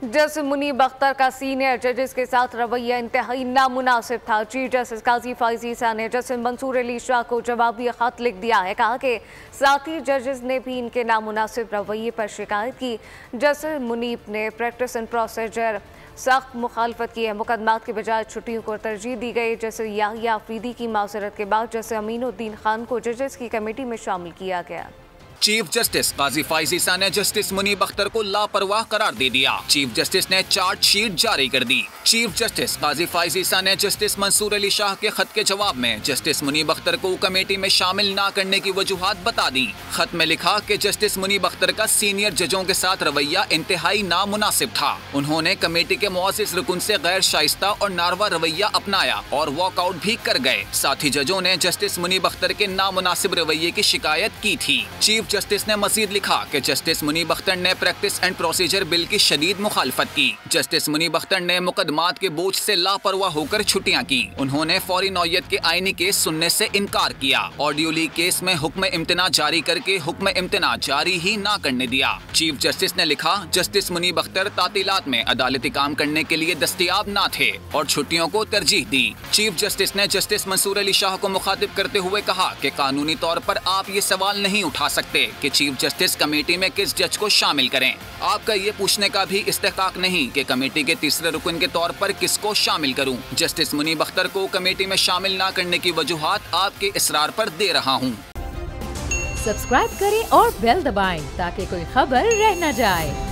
Justice Munib Akhtar का senior जजेस के साथ रवैया इंतहाई नामुनासिब था। चीफ जस्टिस काजी फाइजी ईसा ने जस्टिस मंसूर अली शाह को जवाबी खत लिख दिया है। कहा कि साथी जजेस ने भी इनके नामुनासिब रवैये पर शिकायत की। जस्टिस मुनीब ने प्रैक्टिस एंड प्रोसीजर सख्त मुखालफत की है। मुकदमात के बजाय छुट्टियों को तरजीह दी गई। जस्टिस याहिया अफरीदी की माजरत के बाद जस्टिस अमीनुद्दीन खान को जजेस की कमेटी में शामिल किया गया। चीफ जस्टिस काजी फाइजी ईसा ने जस्टिस मुनीब अख्तर को लापरवाह करार दे दिया। चीफ जस्टिस ने चार्जशीट जारी कर दी। चीफ जस्टिस काजी फाइजी ईसा ने जस्टिस मंसूर अली शाह के खत के जवाब में जस्टिस मुनीब अख्तर को कमेटी में शामिल न करने की वजूहात बता दी। खत में लिखा कि जस्टिस मुनीब अख्तर का सीनियर जजों के साथ रवैया इंतहाई नामुनासिब था। उन्होंने कमेटी के मुअज़्ज़िज़ रुकन से गैर शाइस्ता और नारवा रवैया अपनाया और वॉकआउट भी कर गए। साथी जजों ने जस्टिस मुनीब अख्तर के नामुनासिब रवैये की शिकायत की थी। चीफ जस्टिस ने मजीद लिखा कि जस्टिस मुनीब अख्तर ने प्रैक्टिस एंड प्रोसीजर बिल की शदीद मुखालफत की। जस्टिस मुनीब अख्तर ने मुकदमात के बोझ से लापरवाह होकर छुट्टियां की। उन्होंने फौरी नौयत के आईनी केस सुनने से इनकार किया। ऑडियो लीक केस में हुक्म इम्तना जारी करके हुक्म इम्तना जारी ही ना करने दिया। चीफ जस्टिस ने लिखा, जस्टिस मुनीब अख्तर तातीलात में अदालती काम करने के लिए दस्तयाब न थे और छुट्टियों को तरजीह दी। चीफ जस्टिस ने जस्टिस मंसूर अली शाह को मुखातिब करते हुए कहा कि कानूनी तौर पर आप ये सवाल नहीं उठा सकते कि चीफ जस्टिस कमेटी में किस जज को शामिल करें। आपका ये पूछने का भी इस्तेकाक नहीं कि कमेटी के तीसरे रुकन के तौर पर किसको शामिल करूं। जस्टिस मुनीब अख्तर को कमेटी में शामिल न करने की वजूहात आपके इसरार पर दे रहा हूं। सब्सक्राइब करें और बेल दबाएं ताकि कोई खबर रह न जाए।